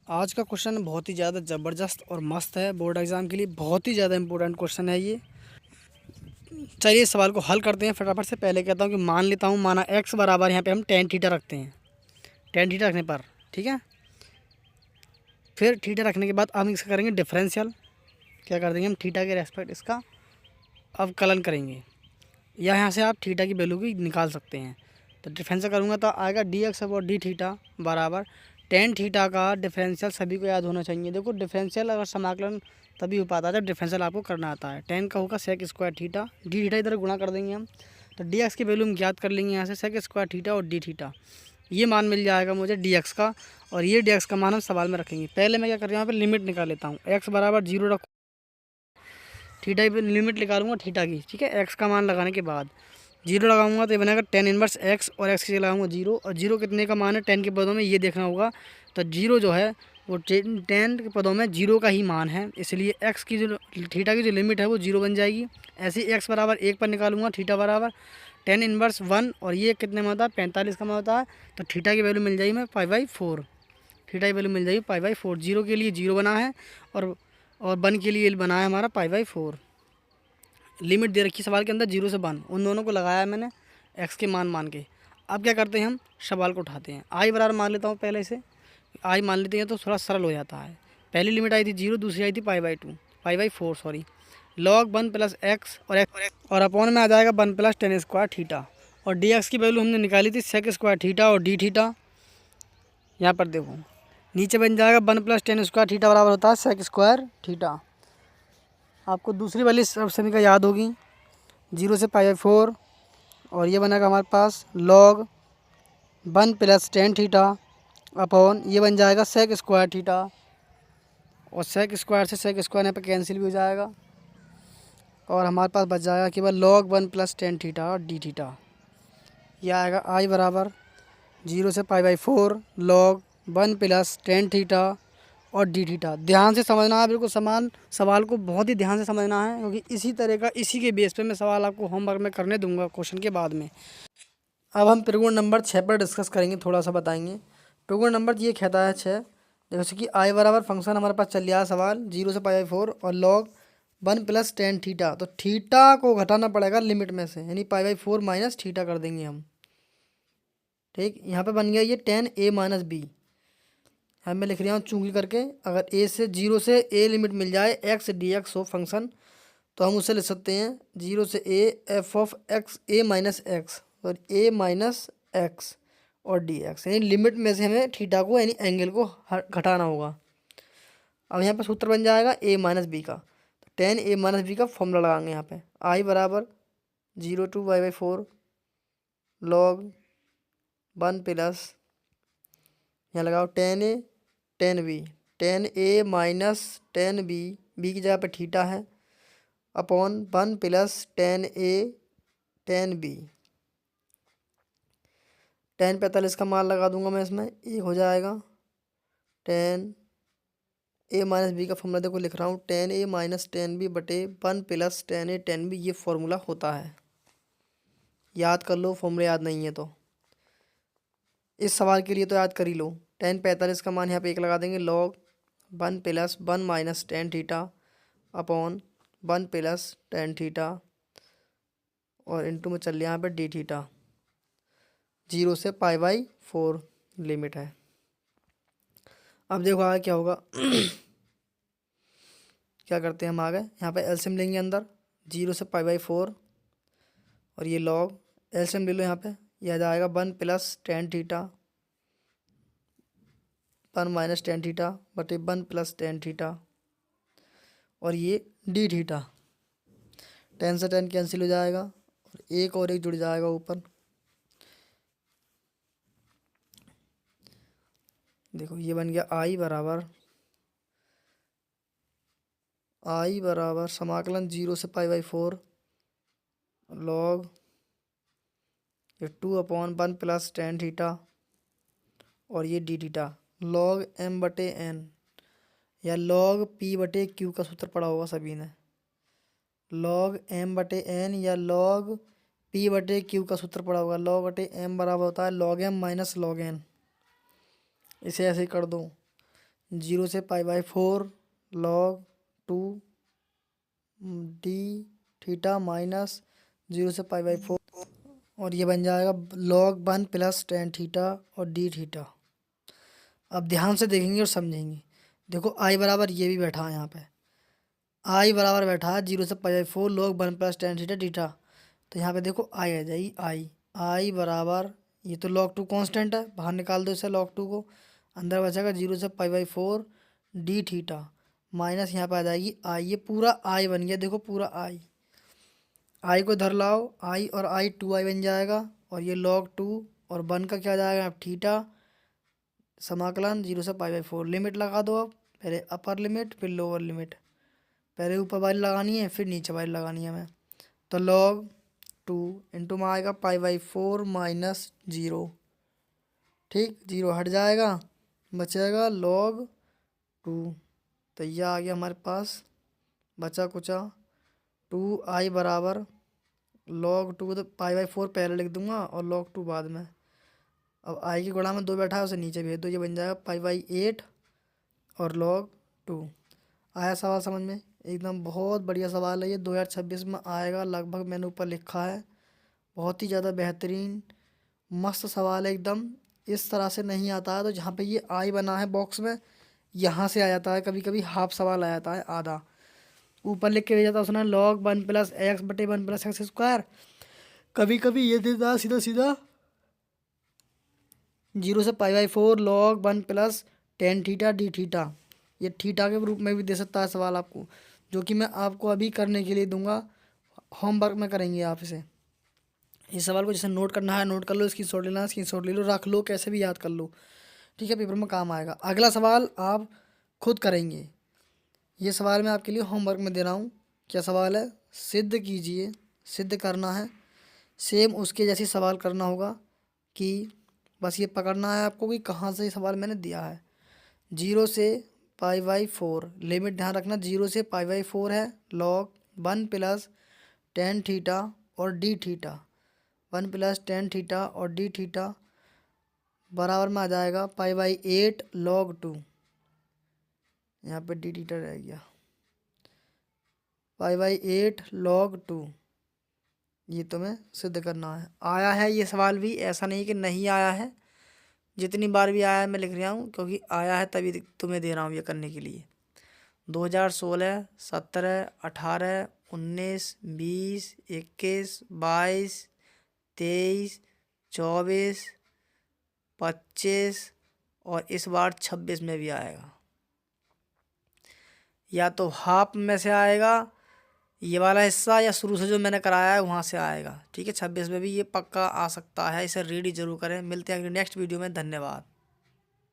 आज का क्वेश्चन बहुत ही ज़्यादा ज़बरदस्त और मस्त है। बोर्ड एग्ज़ाम के लिए बहुत ही ज़्यादा इंपॉर्टेंट क्वेश्चन है ये। चलिए इस सवाल को हल करते हैं फटाफट से। पहले कहता हूँ कि मान लेता हूँ, माना एक्स बराबर यहाँ पे हम टेन थीटा रखते हैं। टेन थीटा रखने पर ठीक है, फिर थीटा रखने के बाद हम इसका करेंगे डिफरेंशियल। क्या कर देंगे हम, थीटा के रेस्पेक्ट इसका अवकलन करेंगे, या यहाँ से आप थीटा की वैल्यू भी निकाल सकते हैं। तो डिफरेंशियल करूँगा तो आएगा D x upon D theta बराबर टेन थीटा का डिफरेंशियल। सभी को याद होना चाहिए। देखो डिफरेंशियल अगर समाकलन तभी हो पाता है जब डिफरेंशियल आपको करना आता है। टेन का होगा sec square theta, d theta इधर गुणा कर देंगे हम, तो डी एक्स की वैल्यू हम ज्ञात कर लेंगे यहाँ से सेक स्क्वायर थीटा और डी थीटा। ये मान मिल जाएगा मुझे डी एक्स का, और ये डी एक्स का मान हम सवाल में रखेंगे। पहले मैं क्या कर रहा हूँ, यहाँ पर लिमिट निकाल लेता हूँ। एक्स बराबर जीरो रखूँ, थीटा की लिमिट निकालूंगा थीटा की, ठीक है। एक्स का मान लगाने के बाद जीरो लगाऊंगा तो ये बनेगा टेन इनवर्स एक्स, और एक्स की जगह लगाऊंगा जीरो, और जीरो कितने का मान है टेन के पदों में, ये देखना होगा। तो जीरो जो है वो टेन के पदों में जीरो का ही मान है, इसलिए एक्स की जो थीटा की जो लिमिट है वो जीरो बन जाएगी। ऐसे ही एक्स बराबर एक पर निकालूंगा, थीटा बराबर टेन इनवर्स वन, और ये कितने में होता है 45 का में होता है। तो थीटा की वैल्यू मिल जाएगी मैं 5/4, थीटा की वैल्यू मिल जाएगी 5/4। जीरो के लिए जीरो बना है, और वन के लिए बना है हमारा 5/4। लिमिट दे रखी सवाल के अंदर जीरो से वन, उन दोनों को लगाया है मैंने एक्स के मान के। अब क्या करते हैं, हम सवाल को उठाते हैं। आई बराबर मान लेता हूँ पहले से, आई मान लेते हैं तो थोड़ा सरल हो जाता है। पहली लिमिट आई थी जीरो, दूसरी आई थी 5/4 sorry, log one plus x और अपॉन में आ जाएगा one plus ten square theta. और डी एक्स की वैल्यू हमने निकाली थी सेक स्क्वायर थीटा और डी थीटा। यहाँ पर देखो नीचे बन जाएगा one plus ten square theta बराबर होता है सेक स्क्वायर थीटा। आपको दूसरी वाली समीकरण याद होगी, जीरो से 5/4, और ये बनेगा हमारे पास log one plus ten theta upon ये बन जाएगा सेक स्क्वायर थीटा, और सेक स्क्वायर से सेक स्क्वायर यहाँ पे कैंसिल भी हो जाएगा, और हमारे पास बच जाएगा केवल log one plus ten theta और डी थीटा। यह आएगा आई बराबर जीरो से 5/4 log one plus ten theta और डी थीटा। ध्यान से समझना है, बिल्कुल समान सवाल को बहुत ही ध्यान से समझना है, क्योंकि इसी तरह का इसी के बेस पे मैं सवाल आपको होमवर्क में करने दूंगा क्वेश्चन के बाद में। अब हम त्रिकोण नंबर 6 पर डिस्कस करेंगे, थोड़ा सा बताएंगे। त्रिकोण नंबर ये कहता है 6, जैसे कि आई बराबर फंक्शन हमारे पास चल रहा है सवाल जीरो से 5/4 और log one plus ten theta. तो थीटा को घटाना पड़ेगा लिमिट में से, यानी 5/4 माइनस थीटा कर देंगे हम, ठीक। यहाँ पे बन गया ये टेन ए माइनस बी। हम मैं लिख रहा हूँ चूंकि करके, अगर ए से जीरो से ए लिमिट मिल जाए एक्स डी एक्स हो फंक्शन, तो हम उसे लिख सकते हैं जीरो से A F of x A minus x और ए माइनस एक्स और डी एक्स, यानी लिमिट में से हमें थीटा को यानी एंगल को घटाना होगा। अब यहाँ पे सूत्र बन जाएगा ए माइनस बी का, तो टेन ए माइनस बी का फॉर्मूला लगाएंगे यहाँ पे। आई बराबर zero to y/4 log one plus, यहाँ लगाओ tan A tan B, tan A minus tan B, B की जगह पे थीटा है, upon one plus tan A tan B. Tan 45 का मान लगा दूंगा मैं इसमें, एक हो जाएगा टेन ए माइनस बी का फॉर्मूला देखो लिख रहा हूँ, ten A minus tan B बटे one plus tan A tan B, ये फॉर्मूला होता है। याद कर लो, फॉर्मूला याद नहीं है तो इस सवाल के लिए तो याद कर ही लो। टेन 45 का मान यहाँ पे एक लगा देंगे, log one plus one minus ten theta upon one plus ten theta, और इंटू में चल रहा है यहाँ पे डी थीटा। जीरो से 5/4 लिमिट है। अब देखो आगे क्या होगा क्या करते हैं हम आगे, यहाँ पे एलसीएम लेंगे अंदर, जीरो से 5/4 और ये लॉग एलसीएम ले लो यहाँ पे, यह आ जाएगा one plus ten theta one minus tan theta बटे वन प्लस टेन थीटा, और ये डी थीटा। टेन से टेन कैंसिल हो जाएगा और एक जुड़ जाएगा ऊपर। देखो ये बन गया आई बराबर समाकलन जीरो से 5/4 लॉग ये two upon one plus ten theta और ये डी थीटा, लॉग एम बटे एन या लॉग पी बटे क्यू का सूत्र पढ़ा होगा सभी ने। लॉग एम बटे एन या लॉग पी बटे क्यू का सूत्र पढ़ा होगा। लॉग बटे एम बराबर होता है log m minus log n. इसे ऐसे ही कर दो, 0 से π/4 log 2 डी थीटा माइनस 0 से π/4 और ये बन जाएगा log 1 प्लस tan थीटा और डी थीटा। अब ध्यान से देखेंगे और समझेंगे। देखो आई बराबर ये भी बैठा है यहाँ पे, आई बराबर बैठा है 0 से π/4 log 1 plus tan theta theta. तो यहाँ पे देखो आई आ जाएगी, आई बराबर ये तो log 2 कांस्टेंट है, बाहर निकाल दो इसे log 2 को, अंदर बचेगा 0 से π/4 डी थीटा माइनस यहाँ पे आ जाएगी आई। ये पूरा आई बन गया, देखो पूरा आई को धर लाओ, आई और आई 2i बन जाएगा और ये log 2 और 1 का क्या आ जाएगा अब थीटा समाकलन 0 से π/4। लिमिट लगा दो, अब पहले अपर लिमिट फिर लोअर लिमिट, पहले ऊपर वाली लगानी है फिर नीचे वाली लगानी है हमें। तो log 2 इंटू में आएगा π/4 माइनस 0, ठीक 0 हट जाएगा, बचेगा log 2। तो यह आ गया हमारे पास बचा कुचा 2i बराबर log 2, तो π/4 पहले लिख दूंगा और log 2 बाद में। अब आई की गुणा में 2 बैठा है उसे नीचे भेज दो, ये बन जाएगा π/8 और log 2। आया सवाल समझ में? एकदम बहुत बढ़िया सवाल है ये, 2026 में आएगा लगभग, मैंने ऊपर लिखा है। बहुत ही ज़्यादा बेहतरीन मस्त सवाल है एकदम। इस तरह से नहीं आता है, तो जहाँ पे ये आई बना है बॉक्स में यहाँ से आ जाता है, कभी कभी हाफ सवाल आ जाता है, आधा ऊपर लिख के भेज जाता है उसने log 1 प्लस एक्स बटे 1 प्लस एक्स स्क्वायर। कभी कभी ये देता है सीधा सीधा 0 से π/4 log 1 plus tan theta d theta. ये थीटा के रूप में भी दे सकता है सवाल आपको, जो कि मैं आपको अभी करने के लिए दूंगा, होमवर्क में करेंगे आप इसे। इस सवाल को जैसे नोट करना है नोट कर लो, स्क्रीनशॉट लेना है स्क्रीनशॉट ले लो, रख लो, कैसे भी याद कर लो, ठीक है, पेपर में काम आएगा। अगला सवाल आप खुद करेंगे। ये सवाल मैं आपके लिए होमवर्क में दे रहा हूँ। क्या सवाल है? सिद्ध कीजिए, सिद्ध करना है, सेम उसके जैसी सवाल करना होगा कि बस ये पकड़ना है आपको कि कहाँ से ये सवाल मैंने दिया है। 0 से π/4 लिमिट ध्यान रखना, 0 से π/4 है log 1 प्लस tan थीटा और D theta, 1 plus tan theta और डी थीटा बराबर में आ जाएगा π/8 log 2, यहाँ पे डी थीटा रह गया, π/8 log 2। ये तुम्हें सिद्ध करना है। आया है ये सवाल भी, ऐसा नहीं कि नहीं आया है, जितनी बार भी आया है मैं लिख रहा हूँ, क्योंकि आया है तभी तुम्हें दे रहा हूँ ये करने के लिए। 2016, 17, 18, 19, 20, 21, 22, 23, 24, 25 और इस बार 26 में भी आएगा। या तो हाफ में से आएगा ये वाला हिस्सा, या शुरू से जो मैंने कराया है वहाँ से आएगा, ठीक है। 26 में भी ये पक्का आ सकता है, इसे रीड जरूर करें। मिलते हैं अगली नेक्स्ट वीडियो में, धन्यवाद।